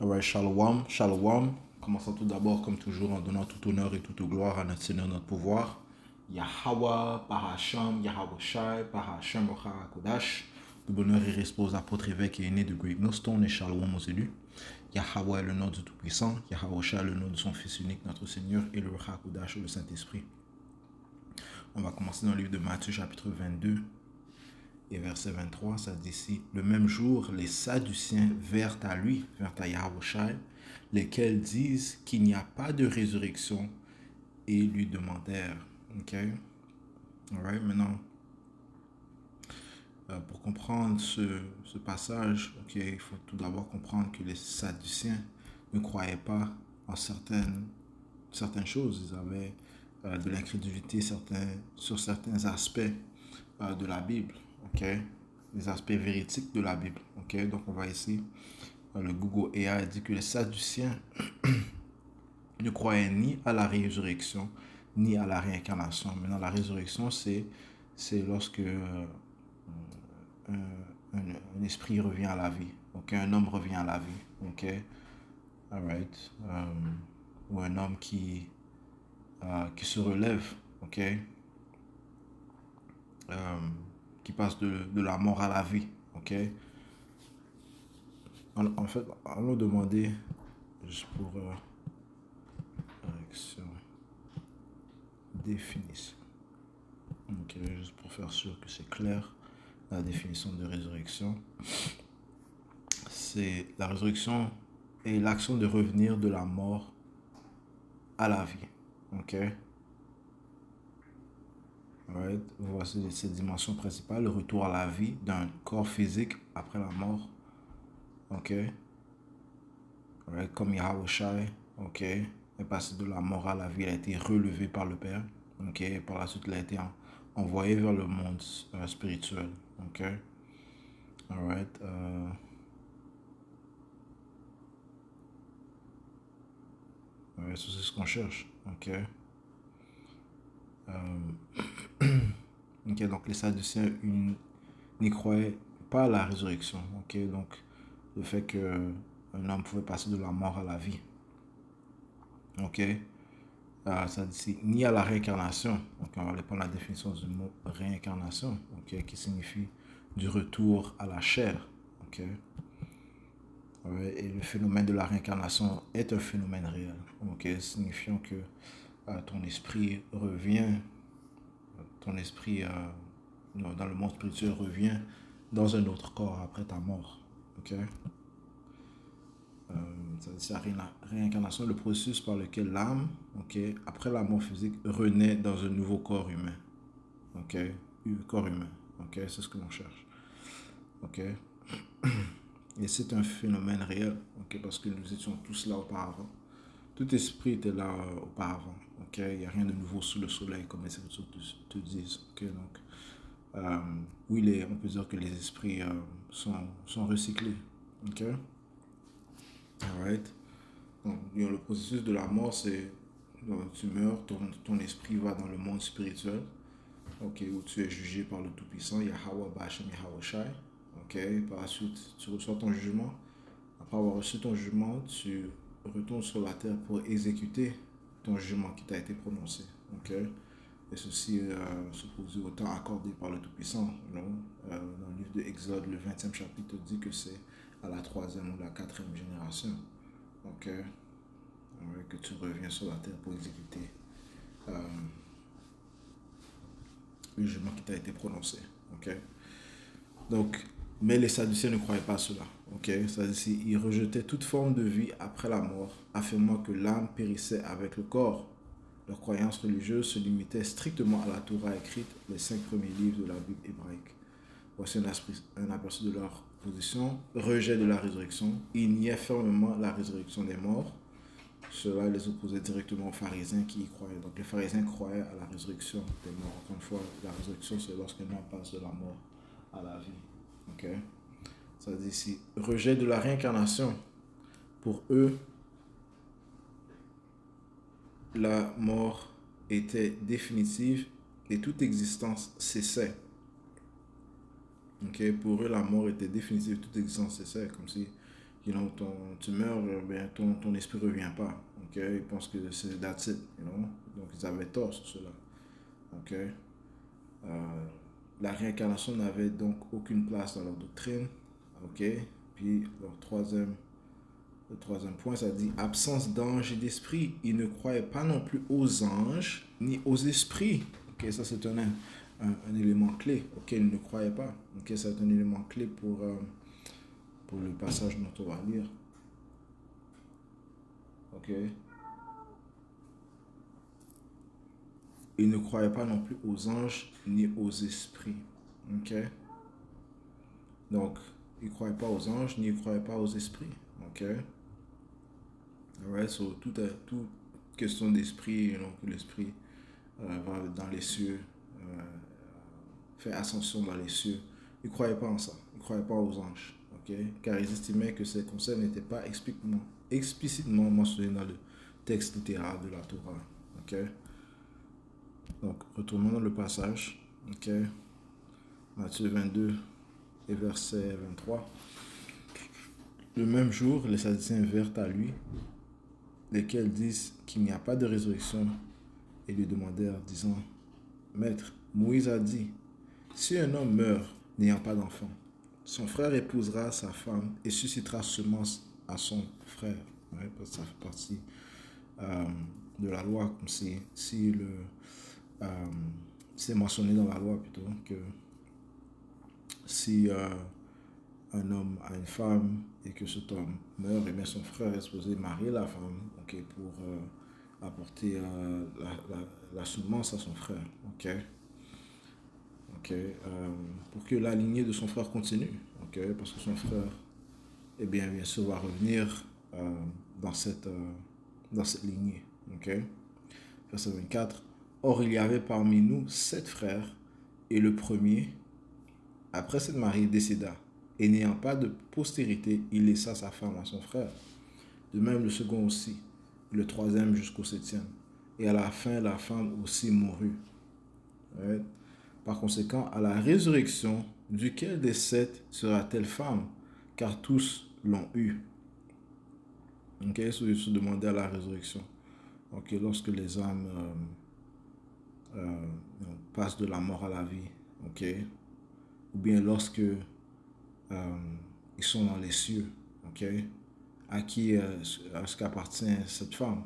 Alright, shalom, shalom. Commençons tout d'abord, comme toujours, en donnant tout honneur et toute gloire à notre Seigneur, notre pouvoir. Yahweh, Parasham, Yahweh Shai, Parasham, Kodash. Le bonheur et respect aux apôtres, évêques et aînés de Great Millstone et shalom aux élus. Yahweh est le nom du Tout-Puissant. Yahweh Shai est le nom de son Fils unique, notre Seigneur, et le Kodash, le Saint-Esprit. On va commencer dans le livre de Matthieu, chapitre 22. Et verset 23, ça dit ici, le même jour, les Sadduciens vinrent à lui, vinrent à Yahushua, lesquels disent qu'il n'y a pas de résurrection et lui demandèrent. Ok? Alright, maintenant, pour comprendre ce passage, ok, il faut tout d'abord comprendre que les Sadduciens ne croyaient pas en certaines choses. Ils avaient de l'incrédulité sur certains aspects de la Bible. Ok? Les aspects véridiques de la Bible. Ok? Donc on va ici, le Google AI dit que les Sadduciens ne croyaient ni à la résurrection, ni à la réincarnation. Maintenant, la résurrection, c'est lorsque un esprit revient à la vie. Ok? Un homme revient à la vie. Ok? Alright. Ou un homme qui se relève. Ok? Qui passe de la mort à la vie. Ok? En fait, allons demander, juste pour correction, définition. Ok, juste pour faire sûr que c'est clair, la définition de résurrection. C'est la résurrection est l'action de revenir de la mort à la vie. Ok? Alright. Voici ces dimensions principales. Le retour à la vie d'un corps physique après la mort. Ok? Alright. Comme Yahushua. Ok? Est passé de la mort à la vie. Il a été relevé par le Père. Ok? Et par la suite, il a été envoyé vers le monde spirituel. Ok? Alright. Ouais, c'est ce qu'on cherche. Ok. Ok, donc les Sadduciens n'y croyaient pas à la résurrection. Ok, donc le fait qu'un homme pouvait passer de la mort à la vie. Ok. Ça dit ni à la réincarnation. Donc on va aller prendre la définition du mot réincarnation. Ok, qui signifie du retour à la chair. Ok. Ouais, et le phénomène de la réincarnation est un phénomène réel. Ok, signifiant que ton esprit revient, ton esprit dans le monde spirituel revient dans un autre corps après ta mort. Ok? C'est la réincarnation, le processus par lequel l'âme, ok, après la mort physique, renaît dans un nouveau corps humain. Ok? Corps humain. Ok? C'est ce que l'on cherche. Ok? Et c'est un phénomène réel. Ok? Parce que nous étions tous là auparavant. Tout esprit était là auparavant. Ok? Il n'y a rien de nouveau sous le soleil, comme les Écritures te disent. Ok? Donc, oui, on peut dire que les esprits sont recyclés. Ok? Alright. Donc, le processus de la mort, c'est tu meurs, ton esprit va dans le monde spirituel, ok, où tu es jugé par le Tout-Puissant, Yahweh Ba'ashem Yahweh Shai. Ok? Par la suite, tu reçois ton jugement. Après avoir reçu ton jugement, tu retournes sur la terre pour exécuter ton jugement qui t'a été prononcé. Ok? Et ceci supposé au temps accordé par le Tout-Puissant. Dans le livre de Exode, le 20e chapitre dit que c'est à la 3e ou la 4e génération. Ok? Que tu reviens sur la terre pour exécuter le jugement qui t'a été prononcé. Ok? Donc, mais les Sadduciens ne croyaient pas à cela. Ok? C'est-à-dire, ils rejetaient toute forme de vie après la mort, affirmant que l'âme périssait avec le corps. Leur croyance religieuse se limitait strictement à la Torah écrite, les 5 premiers livres de la Bible hébraïque. Voici un aperçu de leur position. Rejet de la résurrection. Ils niaient fermement la résurrection des morts. Cela les opposait directement aux pharisiens qui y croyaient. Donc les pharisiens croyaient à la résurrection des morts. Encore une fois, la résurrection, c'est lorsqu'un homme passe de la mort à la vie. Ok? Ça dit ici, rejet de la réincarnation. Pour eux, la mort était définitive et toute existence cessait. Okay? Pour eux, la mort était définitive et toute existence cessait. Comme si tu meurs, ben, ton esprit ne revient pas. Ok, ils pensent que c'est that's it, donc ils avaient tort sur cela. Ok, la réincarnation n'avait donc aucune place dans leur doctrine. Ok, puis le troisième point, ça dit absence d'anges et d'esprits. Ils ne croyaient pas non plus aux anges ni aux esprits. Ok, ça c'est un élément clé auquel ils ne croyaient pas. Ok, c'est un élément clé pour le passage dont on va lire. Ok, ils ne croyaient pas non plus aux anges ni aux esprits. Ok, donc ils ne croyaient pas aux anges ni ils ne croyaient pas aux esprits. Ok, alright, so toute question d'esprit, que l'esprit va dans les cieux, euh, fait ascension dans les cieux. Ils ne croyaient pas en ça. Ils ne croyaient pas aux anges. Ok, car ils estimaient que ces concepts n'étaient pas explicitement mentionnés dans le texte littéraire de la Torah. Ok, donc retournons dans le passage. Ok, Matthieu 22 et verset 23. Le même jour, les Sadducéens vinrent à lui, lesquels disent qu'il n'y a pas de résurrection, et lui demandèrent, disant, Maître, Moïse a dit, si un homme meurt n'ayant pas d'enfant, son frère épousera sa femme et suscitera semence à son frère. Ouais, parce que ça fait partie euh, de la loi, comme euh, c'est mentionné dans la loi plutôt, que si un homme a une femme et que cet homme meurt, et bien son frère est supposé marier la femme, ok, pour apporter la semence à son frère, ok, ok, pour que la lignée de son frère continue, ok, parce que son frère, eh bien sûr, va revenir dans dans cette lignée, ok. Verset 24. Or, il y avait parmi nous 7 frères, et le premier, après s'être marié, décéda. Et n'ayant pas de postérité, il laissa sa femme à son frère. De même, le second aussi, le troisième jusqu'au septième. Et à la fin, la femme aussi mourut. Ouais. Par conséquent, à la résurrection, duquel des 7 sera-t-elle femme? Car tous l'ont eu. Ok, se demander à la résurrection. Ok, lorsque les âmes passent de la mort à la vie. Ok, ou bien lorsque ils sont dans les cieux. Ok, à qui est-ce qu'appartient cette femme?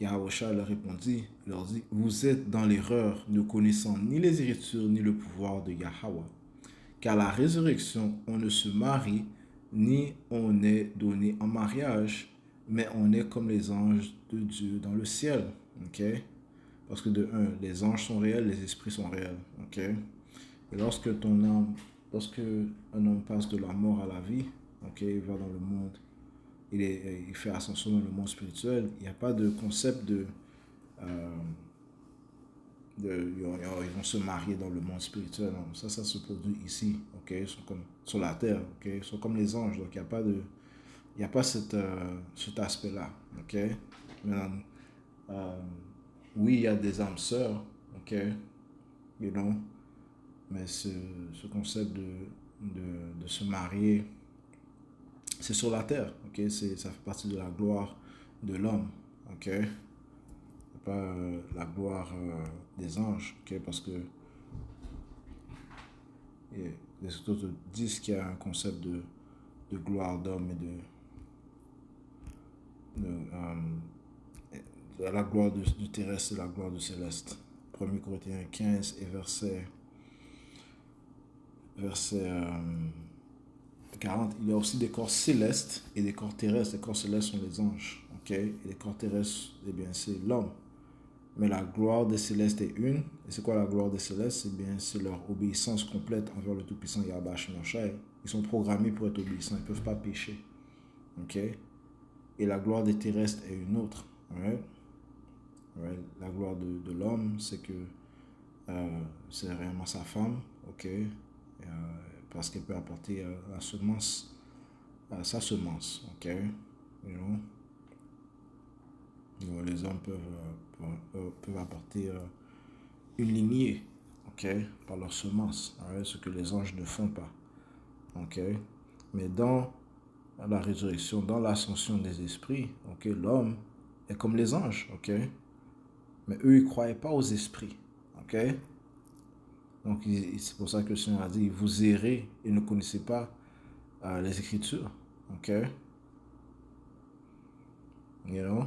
Yahweh leur répondit, leur dit, vous êtes dans l'erreur, ne connaissant ni les Écritures ni le pouvoir de Yahweh. Car la résurrection, on ne se marie, ni on est donné en mariage, mais on est comme les anges de Dieu dans le ciel. Ok? Parce que de un, les anges sont réels, les esprits sont réels. Ok? Et lorsque un homme passe de la mort à la vie, ok, il va dans le monde, il fait ascension dans le monde spirituel, il n'y a pas de concept euh, ils vont se marier dans le monde spirituel. Non. Ça se produit ici, ok? Ils sont comme sur la terre, ok? Ils sont comme les anges, donc il y a pas cet aspect-là, ok? Maintenant, euh, oui, il y a des âmes sœurs, ok? You know? Mais ce concept de se marier, c'est sur la terre, ok? Ça fait partie de la gloire de l'homme, ok? Pas la gloire des anges, ok? Parce que les autres disent qu'il y a un concept de gloire d'homme et de la gloire du terrestre et la gloire du céleste. 1 Corinthiens 15 et verset 40. Il y a aussi des corps célestes et des corps terrestres. Les corps célestes sont les anges, ok? Et les corps terrestres, eh bien, c'est l'homme. Mais la gloire des célestes est une. Et c'est quoi la gloire des célestes? Eh bien, c'est leur obéissance complète envers le Tout-Puissant Yahweh Shemashai. Ils sont programmés pour être obéissants. Ils ne peuvent pas pécher. Ok? Et la gloire des terrestres est une autre. Right? Right? La gloire de l'homme, c'est que c'est réellement sa femme. Ok? Parce qu'elle peut apporter la semence, sa semence. Ok? You know? Les hommes peuvent apporter une lignée, ok, par leur semence, right? Ce que les anges ne font pas, ok. Mais dans à la résurrection, dans l'ascension des esprits, ok, l'homme est comme les anges, ok? Mais eux, ils ne croyaient pas aux esprits, ok? Donc, c'est pour ça que le Seigneur a dit, vous errez et ne connaissez pas les Écritures, ok? You know?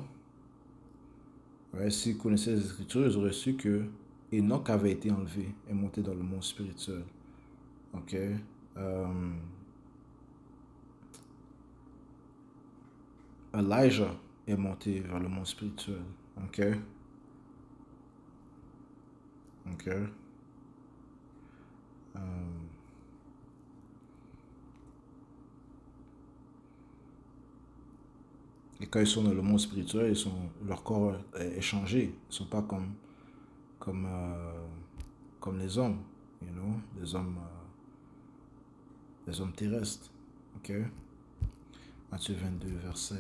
Ouais, s'ils connaissaient les Écritures, ils auraient su que Enoch avait été enlevé et monté dans le monde spirituel, ok? Elijah est monté vers le monde spirituel, ok? Ok? Et quand ils sont dans le monde spirituel, leur corps est changé. Ils ne sont pas comme, comme les hommes, you know, les hommes terrestres. Ok? Matthieu 22, verset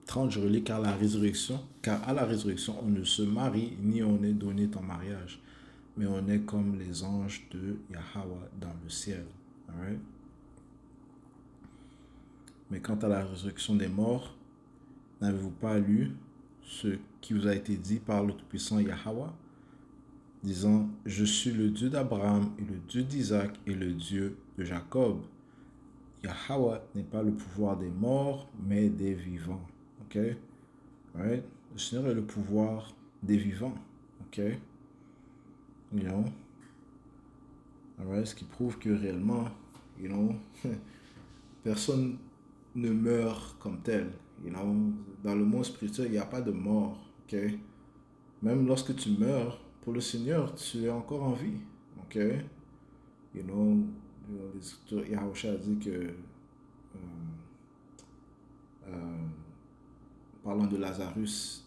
30, je relis, car à la résurrection, on ne se marie ni on est donné en mariage, mais on est comme les anges de Yahweh dans le ciel. Alright? Mais quant à la résurrection des morts, n'avez-vous pas lu ce qui vous a été dit par le Tout-Puissant Yahweh, disant, je suis le Dieu d'Abraham et le Dieu d'Isaac et le Dieu de Jacob. Yahweh n'est pas le pouvoir des morts, mais des vivants. Ok? Right? Le Seigneur est le pouvoir des vivants. Ok? You know? Alright? Ce qui prouve que réellement, you know, personne ne meurt comme tel. You know? Dans le monde spirituel, il n'y a pas de mort. Ok? Même lorsque tu meurs, pour le Seigneur, tu es encore en vie. Ok? You know, Yahusha a dit que parlant de Lazarus,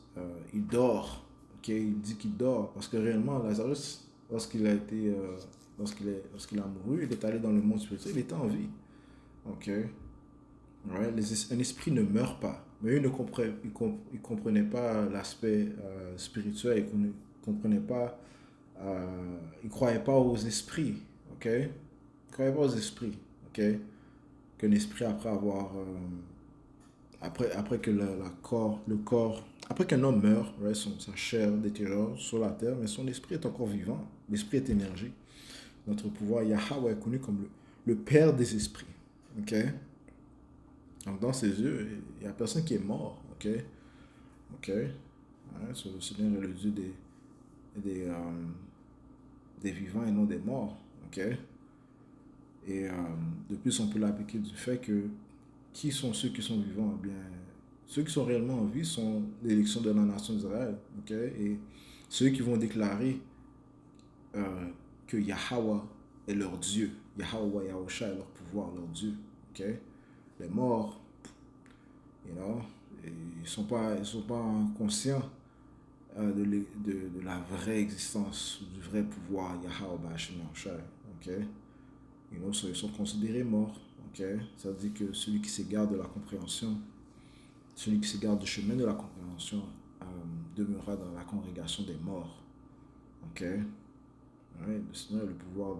il dort. Okay? Il dit qu'il dort parce que réellement, Lazarus, lorsqu'il a mouru, il est allé dans le monde spirituel, il était en vie. Ok? Ouais, un esprit ne meurt pas. Mais eux ne comprenaient pas l'aspect spirituel, ils ne comprenaient pas, ils ne croyaient pas aux esprits. Ok? Ils ne croyaient pas aux esprits. Ok? Qu'un esprit, après que le corps, après qu'un homme meurt, right, sa chair détériore sur la terre, mais son esprit est encore vivant. L'esprit est énergie. Notre pouvoir, Yahweh est connu comme le Père des esprits. Ok? Donc dans ses yeux, il n'y a personne qui est mort. Ok? Ok? Ouais, le Seigneur est le Dieu des vivants et non des morts. Ok? Et de plus, on peut l'appliquer du fait que qui sont ceux qui sont vivants? Eh bien, ceux qui sont réellement en vie sont l'élection de la nation d'Israël. Okay? Et ceux qui vont déclarer que Yahweh est leur Dieu. Yahweh, Yahusha est leur pouvoir, leur Dieu. Okay? Les morts, you know, ils ne sont pas conscients de la vraie existence, du vrai pouvoir Yahweh Bashim Yahusha. Okay? You know, ils sont considérés morts. Okay? Ça veut dire que celui qui s'égare de la compréhension, celui qui s'égare du chemin de la compréhension demeurera dans la congrégation des morts. Ok? Ouais, le Seigneur a le pouvoir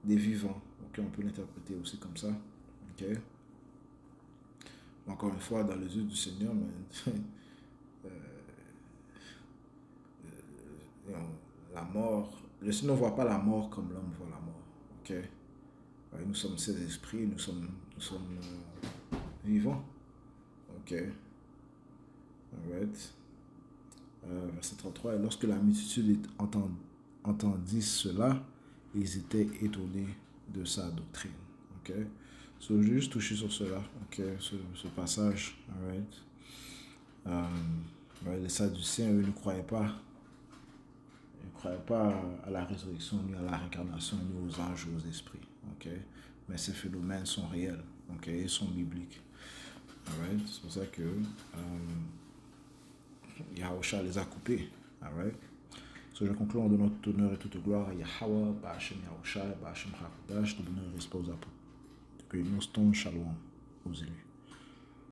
des vivants. Ok? On peut l'interpréter aussi comme ça. Ok? Encore une fois, dans les yeux du Seigneur, mais, la mort, le Seigneur ne voit pas la mort comme l'homme voit la mort. Ok? Ouais, nous sommes ses esprits, nous sommes vivants. Ok? Alright. Verset 33, et lorsque la multitude entendit cela, ils étaient étonnés de sa doctrine. Ok? So, je vais juste toucher sur cela, ok? Ce passage. Alright. Les Sadducéens, eux, ne croyaient pas à la résurrection, ni à la réincarnation, ni aux anges ou aux esprits. Ok? Mais ces phénomènes sont réels, ok? Ils sont bibliques. Alright? C'est pour ça que Yahusha les a coupés. Alright? So, je conclue en donnant tout honneur et toute gloire à Yahweh, Ba'ashem Yahusha, Ba'ashem Hakodash, tout bonheur et repose à que nous stone shalom aux élus.